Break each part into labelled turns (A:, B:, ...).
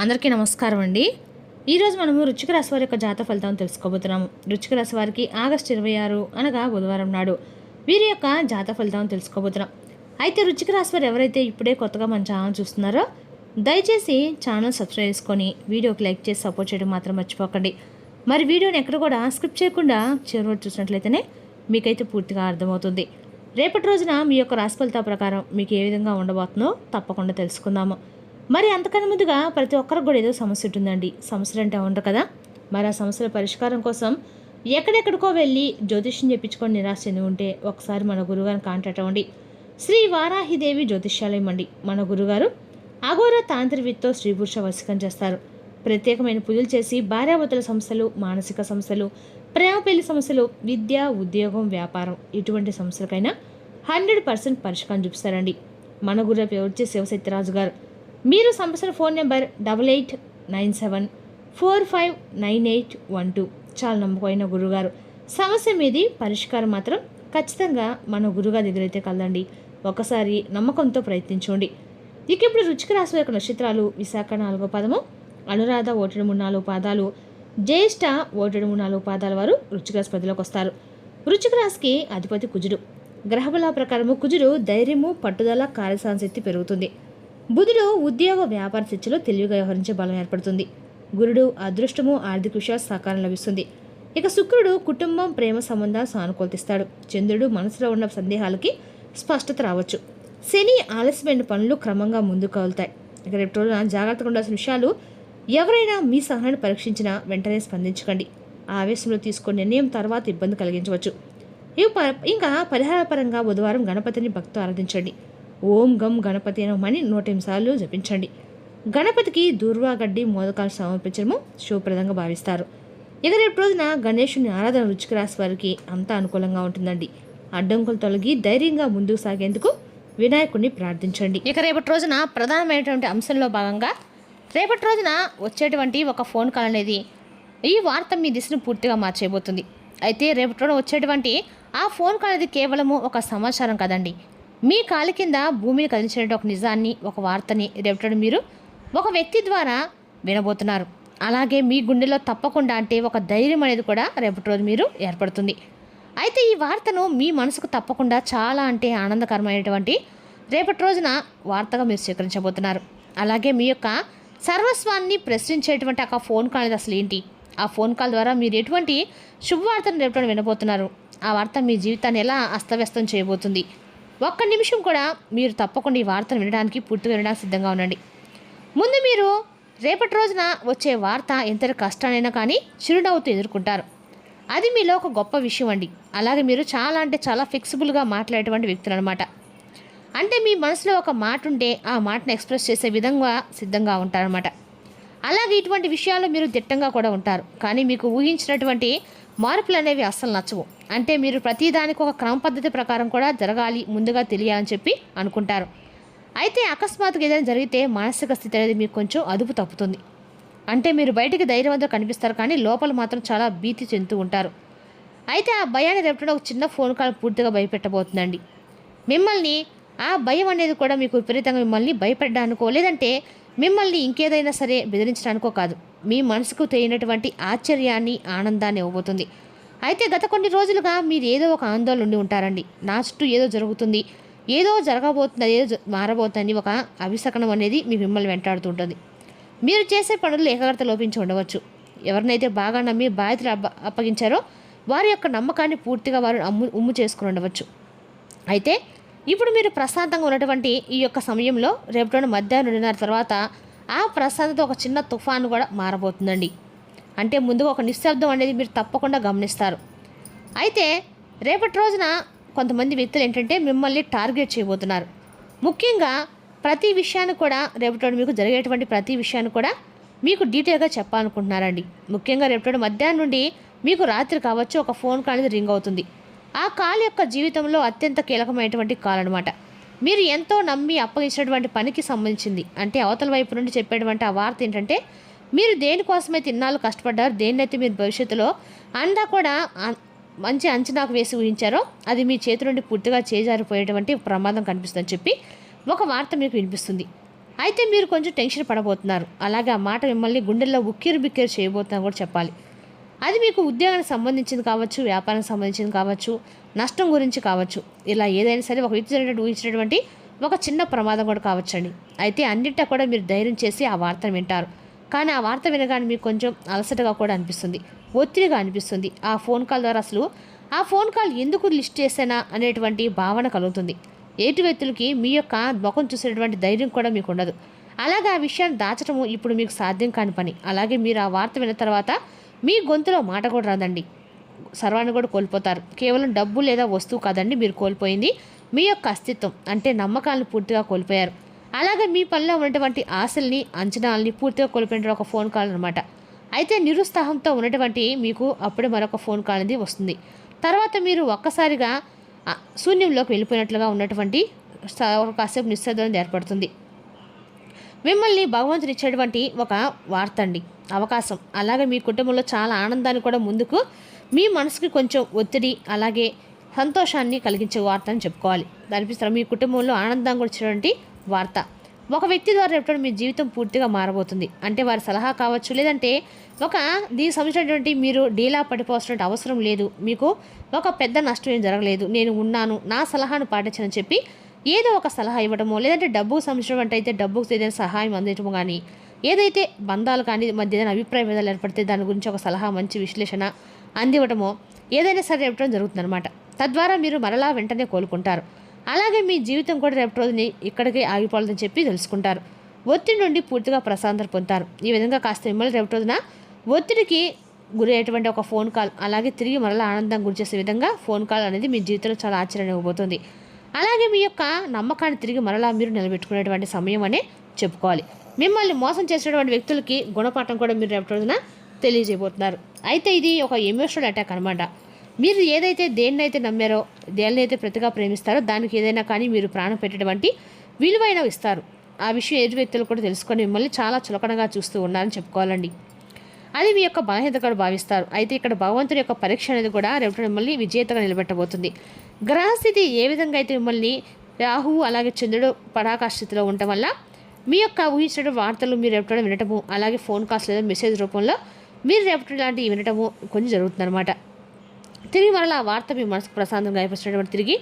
A: అందరికీ నమస్కారం అండి. ఈరోజు మనము వృశ్చిక రాశి వారి యొక్క జాతక ఫలితాలను తెలుసుకోబోతున్నాము. వృశ్చిక రాశి వారికి ఆగస్టు 26 అనగా బుధవారం నాడు వీరి యొక్క జాతక ఫలితాలను తెలుసుకోబోతున్నాం. అయితే వృశ్చిక రాశి వారు ఎవరైతే ఇప్పుడే కొత్తగా మన ఛానల్ చూస్తున్నారో దయచేసి ఛానల్ సబ్స్క్రైబ్ చేసుకొని వీడియోకి లైక్ చేసి సపోర్ట్ చేయడం మాత్రం మర్చిపోకండి. మరి వీడియోని ఎక్కడ కూడా స్కిప్ చేయకుండా చివరి వరకు చూసినట్లయితేనే మీకైతే పూర్తిగా అర్థమవుతుంది. రేపటి రోజున మీ యొక్క రాశి ఫలితాల ప్రకారం మీకు ఏ విధంగా ఉండబోతుందో తప్పకుండా తెలుసుకుందాము. మరి అంతకన్నా ముందుగా ప్రతి ఒక్కరికి కూడా ఏదో సమస్య ఉంటుందండి. సమస్యలు అంటే ఉండరు కదా. మరి ఆ సమస్యల పరిష్కారం కోసం ఎక్కడెక్కడికో వెళ్ళి జ్యోతిష్యం చెప్పించుకొని నిరాశ చెంది ఉంటే ఒకసారి మన గురుగారిని కాంటాక్ట్ అవ్వండి. శ్రీ వారాహిదేవి జ్యోతిష్యాలయం అండి. మన గురుగారు అఘోర తాంత్రివిత్తో స్త్రీ పురుష వశీకరణ చేస్తారు. ప్రత్యేకమైన పూజలు చేసి భార్యాభర్తల సమస్యలు, మానసిక సమస్యలు, ప్రేమ పెళ్లి సమస్యలు, విద్య, ఉద్యోగం, వ్యాపారం ఇటువంటి సమస్యలకైనా 100% పరిష్కారం చూపిస్తారండి. మన గురువు వచ్చే శివశక్తిరాజు గారు. మీరు సంప్రదించిన ఫోన్ నెంబర్ 8897459812. చాలా నమ్మకమైన గురుగారు. సమస్య మీది పరిష్కారం మాత్రం ఖచ్చితంగా మన గురుగారి దగ్గర అయితే కలదండి. ఒకసారి నమ్మకంతో ప్రయత్నించండి. ఇక ఇప్పుడు వృశ్చిక రాశి యొక్క నక్షత్రాలు: విశాఖ 4వ పాదము, అనురాధ 1 3 4 పాదాలు, జ్యేష్ఠ 1 3 4 పాదాల వారు వృశ్చిక రాశి పరిధిలోకి వస్తారు. వృశ్చిక రాశికి అధిపతి కుజుడు. గ్రహబల ప్రకారము కుజుడు ధైర్యము, పట్టుదల, కార్యసాంశక్తి పెరుగుతుంది. బుధుడు ఉద్యోగ వ్యాపార శిక్షలో తెలివిగా వ్యవహరించే బలం ఏర్పడుతుంది. గురుడు అదృష్టము, ఆర్థిక విషయాలు సహకారం లభిస్తుంది. ఇక శుక్రుడు కుటుంబం, ప్రేమ సంబంధాలు సానుకూలతిస్తాడు. చంద్రుడు మనసులో ఉన్న సందేహాలకి స్పష్టత రావచ్చు. శని ఆలస్యమైన పనులు క్రమంగా ముందుకు కదులుతాయి. ఇక రేపు రోజున జాగ్రత్తగా ఉండాల్సిన విషయాలు: ఎవరైనా మీ సహనాన్ని పరీక్షించినా వెంటనే స్పందించకండి. ఆవేశంలో తీసుకునే నిర్ణయం తర్వాత ఇబ్బంది కలిగించవచ్చు. ఇంకా పరిహారపరంగా బుధవారం గణపతిని భక్తితో ఆరాధించండి. ఓం గం గణపతి అని 108 సార్లు జపించండి. గణపతికి దూర్వాగడ్డి, మోదకాలు సమర్పించడము శుభప్రదంగా భావిస్తారు. ఇక రేపు రోజున గణేశుని ఆరాధన వృశ్చిక రాశి వారికి అంతా అనుకూలంగా ఉంటుందండి. అడ్డంకులు తొలగి ధైర్యంగా ముందుకు సాగేందుకు వినాయకుడిని ప్రార్థించండి. ఇక రేపటి రోజున ప్రధానమైనటువంటి అంశంలో భాగంగా రేపటి రోజున వచ్చేటువంటి ఒక ఫోన్ కాల్ అనేది ఈ వార్త మీ దిశను పూర్తిగా మార్చేయబోతుంది. అయితే రేపటి రోజున వచ్చేటువంటి ఆ ఫోన్ కాల్ అనేది కేవలము ఒక సమాచారం కదండి. మీ కాలి కింద భూమిని కదిలించిన ఒక నిజాన్ని, ఒక వార్తని రేపటి మీరు ఒక వ్యక్తి ద్వారా వినబోతున్నారు. అలాగే మీ గుండెలో తప్పకుండా అంటే ఒక ధైర్యం అనేది కూడా రేపటి రోజు మీరు ఏర్పడుతుంది. అయితే ఈ వార్తను మీ మనసుకు తప్పకుండా చాలా అంటే ఆనందకరమైనటువంటి రేపటి రోజున వార్తగా మీరు స్వీకరించబోతున్నారు. అలాగే మీ యొక్క సర్వస్వాన్ని ప్రశ్నించేటువంటి ఒక ఫోన్ కాల్ అనేది అసలు ఏంటి, ఆ ఫోన్ కాల్ ద్వారా మీరు ఎటువంటి శుభవార్తను రేపటి వినబోతున్నారు, ఆ వార్త మీ జీవితాన్ని ఎలా అస్తవ్యస్తం చేయబోతుంది. ఒక్క నిమిషం కూడా మీరు తప్పకుండా ఈ వార్తను వినడానికి, పూర్తిగా వినడానికి సిద్ధంగా ఉండండి. ముందు మీరు రేపటి రోజున వచ్చే వార్త ఎంతటి కష్టానైనా కానీ చిరునవ్వుతో ఎదుర్కొంటారు. అది మీలో ఒక గొప్ప విషయం అండి. అలాగే మీరు చాలా అంటే చాలా ఫ్లెక్సిబుల్గా మాట్లాడేటువంటి వ్యక్తులు అనమాట. అంటే మీ మనసులో ఒక మాట ఉంటే ఆ మాటను ఎక్స్ప్రెస్ చేసే విధంగా సిద్ధంగా ఉంటారనమాట. అలాగే ఇటువంటి విషయాల్లో మీరు దిట్టంగా కూడా ఉంటారు. కానీ మీకు ఊహించినటువంటి మార్పులు అనేవి అస్సలు నచ్చవు. అంటే మీరు ప్రతిదానికి ఒక క్రమ పద్ధతి ప్రకారం కూడా జరగాలి, ముందుగా తెలియాలని చెప్పి అనుకుంటారు. అయితే అకస్మాత్తుగా ఏదైనా జరిగితే మానసిక స్థితి అనేది మీకు కొంచెం అదుపు తప్పుతుంది. అంటే మీరు బయటికి ధైర్యవంతంగా కనిపిస్తారు, కానీ లోపల మాత్రం చాలా భీతి చెందుతూ ఉంటారు. అయితే ఆ భయాన్ని రేపటి ఒక చిన్న ఫోన్ కాల్ పూర్తిగా భయపెట్టబోతుందండి. మిమ్మల్ని ఆ భయం అనేది కూడా మీకు విపరీతంగా మిమ్మల్ని భయపెట్టడానికో, లేదంటే మిమ్మల్ని ఇంకేదైనా సరే బెదిరించడానికో కాదు, మీ మనసుకు తెలియనటువంటి ఆశ్చర్యాన్ని, ఆనందాన్ని ఇవ్వబోతుంది. అయితే గత కొన్ని రోజులుగా మీరు ఏదో ఒక ఆందోళన ఉండి ఉంటారండి. నా చుట్టూ ఏదో జరుగుతుంది, ఏదో జరగబోతుంది, ఏదో మారబోతుంది, ఒక అభిశకనం అనేది మీ మిమ్మల్ని వెంటాడుతుంటుంది. మీరు చేసే పనులు ఏకాగ్రత లోపించి ఉండవచ్చు. ఎవరినైతే బాగా నమ్మి బాధ్యతలు అప్పగించారో వారి యొక్క నమ్మకాన్ని పూర్తిగా వారు ఉమ్ము చేసుకుని ఉండవచ్చు. అయితే ఇప్పుడు మీరు ప్రశాంతంగా ఉన్నటువంటి ఈ యొక్క సమయంలో రేపటి మధ్యాహ్నం 2:30 తర్వాత ఆ ప్రశాంతత ఒక చిన్న తుఫాను కూడా మారబోతుందండి. అంటే ముందుగా ఒక నిశ్శబ్దం అనేది మీరు తప్పకుండా గమనిస్తారు. అయితే రేపటి రోజున కొంతమంది వ్యక్తులు ఏంటంటే మిమ్మల్ని టార్గెట్ చేయబోతున్నారు. ముఖ్యంగా ప్రతి విషయాన్ని కూడా రేపటి మీకు జరిగేటువంటి ప్రతి విషయాన్ని కూడా మీకు డీటెయిల్గా చెప్పాలనుకుంటున్నారండి. ముఖ్యంగా రేపటి మధ్యాహ్నం నుండి మీకు రాత్రి కావచ్చు ఒక ఫోన్ కాల్ అనేది రింగ్ అవుతుంది. ఆ కాల్ యొక్క జీవితంలో అత్యంత కీలకమైనటువంటి కాల్ అనమాట. మీరు ఎంతో నమ్మి అప్పగించినటువంటి పనికి సంబంధించింది. అంటే అవతల వైపు నుండి చెప్పేటువంటి ఆ వార్త ఏంటంటే మీరు దేనికోసమైతే ఇన్నాళ్ళు కష్టపడ్డారు, దేన్నైతే మీరు భవిష్యత్తులో అంతా కూడా మంచి అంచనాకు వేసి ఊహించారో అది మీ చేతి నుండి పూర్తిగా చేజారిపోయేటువంటి ప్రమాదం కనిపిస్తుందని చెప్పి ఒక వార్త మీకు వినిపిస్తుంది. అయితే మీరు కొంచెం టెన్షన్ పడబోతున్నారు. అలాగే ఆ మాట మిమ్మల్ని గుండెల్లో ఉక్కిరి బిక్కిరి చేయబోతున్నా కూడా చెప్పాలి. అది మీకు ఉద్యోగానికి సంబంధించింది కావచ్చు, వ్యాపారానికి సంబంధించింది కావచ్చు, నష్టం గురించి కావచ్చు. ఇలా ఏదైనా సరే ఒక వ్యక్తి ఊహించినటువంటి ఒక చిన్న ప్రమాదం కూడా కావచ్చండి. అయితే అన్నింటా కూడా మీరు ధైర్యం చేసి ఆ వార్తను వింటారు. కానీ ఆ వార్త వినగానే మీకు కొంచెం అలసటగా కూడా అనిపిస్తుంది, ఒత్తిడిగా అనిపిస్తుంది. ఆ ఫోన్ కాల్ ద్వారా అసలు ఆ ఫోన్ కాల్ ఎందుకు లిస్ట్ చేశానా అనేటువంటి భావన కలుగుతుంది. ఎటు వ్యక్తులకి మీ యొక్క ముఖం చూసేటువంటి ధైర్యం కూడా మీకు ఉండదు. అలాగే ఆ విషయాన్ని దాచడము ఇప్పుడు మీకు సాధ్యం కాని పని. అలాగే మీరు ఆ వార్త విన్న తర్వాత మీ గొంతులో మాట కూడా రాదండి. సర్వాన్ని కూడా కోల్పోతారు. కేవలం డబ్బు లేదా వస్తువు కాదండి మీరు కోల్పోయింది, మీ యొక్క అస్తిత్వం అంటే నమ్మకాలను పూర్తిగా కోల్పోయారు. అలాగే మీ పనిలో ఉన్నటువంటి ఆశల్ని, అంచనాలని పూర్తిగా కోల్పోయిన ఒక ఫోన్ కాల్ అనమాట. అయితే నిరుత్సాహంతో ఉన్నటువంటి మీకు అప్పుడే మరొక ఫోన్ కాల్ అనేది వస్తుంది. తర్వాత మీరు ఒక్కసారిగా శూన్యంలోకి వెళ్ళిపోయినట్లుగా ఉన్నటువంటి కాసేపు నిశ్శబ్దం ఏర్పడుతుంది. మిమ్మల్ని భగవంతుడు ఇచ్చేటువంటి ఒక వార్త అండి, అవకాశం. అలాగే మీ కుటుంబంలో చాలా ఆనందాన్ని కూడా ముందుకు మీ మనసుకి కొంచెం ఒత్తిడి అలాగే సంతోషాన్ని కలిగించే వార్త అని చెప్పుకోవాలి. దానిపిస్తారు మీ కుటుంబంలో ఆనందం కూడా ఇచ్చేటువంటి వార్త. ఒక వ్యక్తి ద్వారా ఎప్పుడు మీ జీవితం పూర్తిగా మారబోతుంది. అంటే వారి సలహా కావచ్చు, లేదంటే దీనికి సంబంధించినటువంటి మీరు డీలా పడిపోవాల్సిన అవసరం లేదు, మీకు ఒక పెద్ద నష్టం ఏం జరగలేదు, నేను ఉన్నాను, నా సలహాను పాటించని చెప్పి ఏదో ఒక సలహా ఇవ్వడమో, లేదంటే డబ్బుకు సంబంధించినటువంటి అయితే డబ్బుకు ఏదైనా సహాయం అందించడం కానీ, ఏదైతే బంధాలు కానీ మధ్య ఏదైనా అభిప్రాయ భేదాలు ఏర్పడితే దాని గురించి ఒక సలహా మంచి విశ్లేషణ అందివ్వడమో ఏదైనా సరే రేపటి జరుగుతుందన్నమాట. తద్వారా మీరు మరలా వెంటనే కోలుకుంటారు. అలాగే మీ జీవితం కూడా రేపటి రోజుని ఇక్కడికే ఆగిపోవాలని చెప్పి తెలుసుకుంటారు. ఒత్తిడి నుండి పూర్తిగా ప్రశాంతత పొందుతారు. ఈ విధంగా కాస్త మిమ్మల్ని రేపటి రోజున ఒత్తిడికి గురి అయ్యేటువంటి ఒక ఫోన్ కాల్, అలాగే తిరిగి మరలా ఆనందం గురి చేసే విధంగా ఫోన్ కాల్ అనేది మీ జీవితంలో చాలా ఆశ్చర్యం ఇవ్వబోతుంది. అలాగే మీ యొక్క నమ్మకాన్ని తిరిగి మరలా మీరు నిలబెట్టుకునేటువంటి సమయం అనే చెప్పుకోవాలి. మిమ్మల్ని మోసం చేసేటువంటి వ్యక్తులకి గుణపాఠం కూడా మీరు రేపటి రోజున తెలియజేయబోతున్నారు. అయితే ఇది ఒక ఎమోషనల్ అటాక్ అనమాట. మీరు ఏదైతే దేన్నైతే నమ్మారో, దేన్నైతే ప్రతిగా ప్రేమిస్తారో దానికి ఏదైనా కానీ మీరు ప్రాణం పెట్టేటువంటి విలువైనవి ఇస్తారు. ఆ విషయం ఎదుటి వ్యక్తులు కూడా తెలుసుకొని మిమ్మల్ని చాలా చులకనగా చూస్తూ ఉన్నారని చెప్పుకోవాలండి. అది మీ యొక్క బలహీనత కూడా భావిస్తారు. అయితే ఇక్కడ భగవంతుడి యొక్క పరీక్ష అనేది కూడా రేపు మిమ్మల్ని విజేతగా నిలబెట్టబోతుంది. గ్రహస్థితి ఏ విధంగా అయితే మిమ్మల్ని రాహువు అలాగే చంద్రుడు పరాకాష్ఠ స్థితిలో ఉండటం వల్ల మీ యొక్క ఊహించిన వార్తలు మీరు రేపటి వినటము, అలాగే ఫోన్ కాల్స్ లేదా మెసేజ్ రూపంలో మీరు రేపటి లాంటివి వినటము కొంచెం జరుగుతుందన్నమాట. తిరిగి మరలా ఆ వార్త మీ మనసుకు ప్రశాంతంగా అయిపోయినటువంటి తిరిగి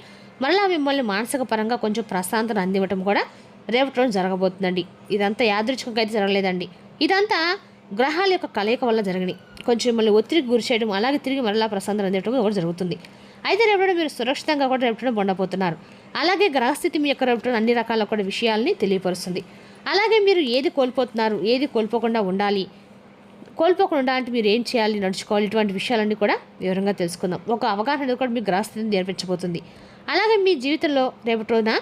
A: మరలా మిమ్మల్ని మానసిక పరంగా కొంచెం ప్రశాంతత అందివ్వటం కూడా రేపటి రోజు జరగబోతుందండి. ఇదంతా యాదృచ్ఛికంగా అయితే జరగలేదండి. ఇదంతా గ్రహాల యొక్క కలయిక వల్ల జరిగినాయి. కొంచెం మిమ్మల్ని ఒత్తిడికి గురి చేయడం, అలాగే తిరిగి మరలా ప్రశాంతత అందివ్వడం కూడా జరుగుతుంది. అయితే రేపటి మీరు సురక్షితంగా కూడా రేపటి పొందబోతున్నారు. అలాగే గ్రహస్థితి మీ యొక్క రేపటి అన్ని రకాల కూడా విషయాల్ని తెలియపరుస్తుంది. అలాగే మీరు ఏది కోల్పోతున్నారు, ఏది కోల్పోకుండా ఉండాలి, కోల్పోకుండా అంటే మీరు ఏం చేయాలి, నడుచుకోవాలి, ఇటువంటి విషయాలన్నీ కూడా వివరంగా తెలుసుకుందాం. ఒక అవగాహన కూడా మీ గ్రహస్థితిని నేర్పించబోతుంది. అలాగే మీ జీవితంలో రేపటి రోజున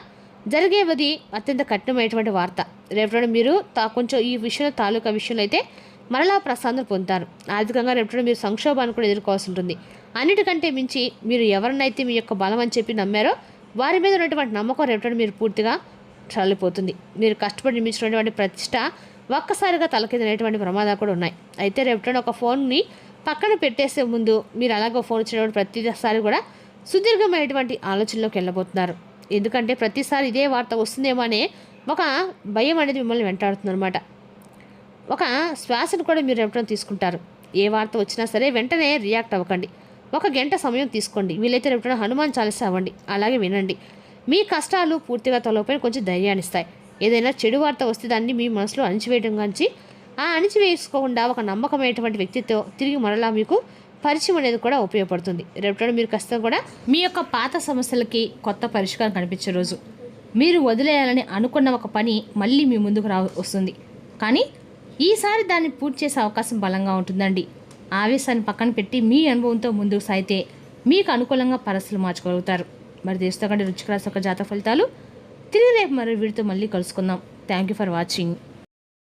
A: జరిగేది అత్యంత కఠినమైనటువంటి వార్త. రేపటి రోజున మీరు కొంచెం ఈ విషయంలో తాలూకా విషయంలో అయితే మరలా ప్రశాంతత పొందుతారు. ఆర్థికంగా రేపటి రోజున మీరు సంక్షోభాన్ని కూడా ఎదుర్కోవాల్సి ఉంటుంది. అన్నిటికంటే మించి మీరు ఎవరినైతే మీ యొక్క బలం అని చెప్పి నమ్మారో వారి మీద ఉన్నటువంటి నమ్మకం రేపటి మీరు పూర్తిగా చల్లిపోతుంది. మీరు కష్టపడి నిర్మించినటువంటి ప్రతిష్ట ఒక్కసారిగా తలకెదినటువంటి ప్రమాదాలు కూడా ఉన్నాయి. అయితే రేపటి ఒక ఫోన్ని పక్కన పెట్టేసే ముందు మీరు అలాగే ఫోన్ ఇచ్చినటువంటి ప్రతిసారి కూడా సుదీర్ఘమైనటువంటి ఆలోచనలోకి వెళ్ళబోతున్నారు. ఎందుకంటే ప్రతిసారి ఇదే వార్త వస్తుందేమో అనే ఒక భయం అనేది మిమ్మల్ని వెంటాడుతుందన్నమాట. ఒక శ్వాసను కూడా మీరు రేపటి తీసుకుంటారు. ఏ వార్త వచ్చినా సరే వెంటనే రియాక్ట్ అవ్వకండి. ఒక గంట సమయం తీసుకోండి. వీలైతే రేపటి హనుమాన్ చాలీసా అవ్వండి, అలాగే వినండి. మీ కష్టాలు పూర్తిగా తొలగిపోయి కొంచెం ధైర్యాన్ని ఇస్తాయి. ఏదైనా చెడు వార్త వస్తే దాన్ని మీ మనసులో అణిచివేయడం గురించి ఆ అణిచివేసుకోకుండా ఒక నమ్మకమైనటువంటి వ్యక్తితో తిరిగి మరలా మీకు పరిచయం అనేది కూడా ఉపయోగపడుతుంది. రేపటి మీరు ఖచ్చితంగా కూడా మీ యొక్క పాత సమస్యలకి కొత్త పరిష్కారం కనిపించే రోజు. మీరు వదిలేయాలని అనుకున్న ఒక పని మళ్ళీ మీ ముందుకు వస్తుంది. కానీ ఈసారి దాన్ని పూర్తి చేసే అవకాశం బలంగా ఉంటుందండి. ఆవేశాన్ని పక్కన పెట్టి మీ అనుభవంతో ముందుకు సాగితే మీకు అనుకూలంగా పరిస్థితులు మార్చుకోగలుగుతారు. మరి తెలుసుకోకండి రుచికరాశి యొక్క జాతక ఫలితాలు. తిరిగి రేపు మరో వీడితో మళ్ళీ కలుసుకుందాం. Thank you for watching.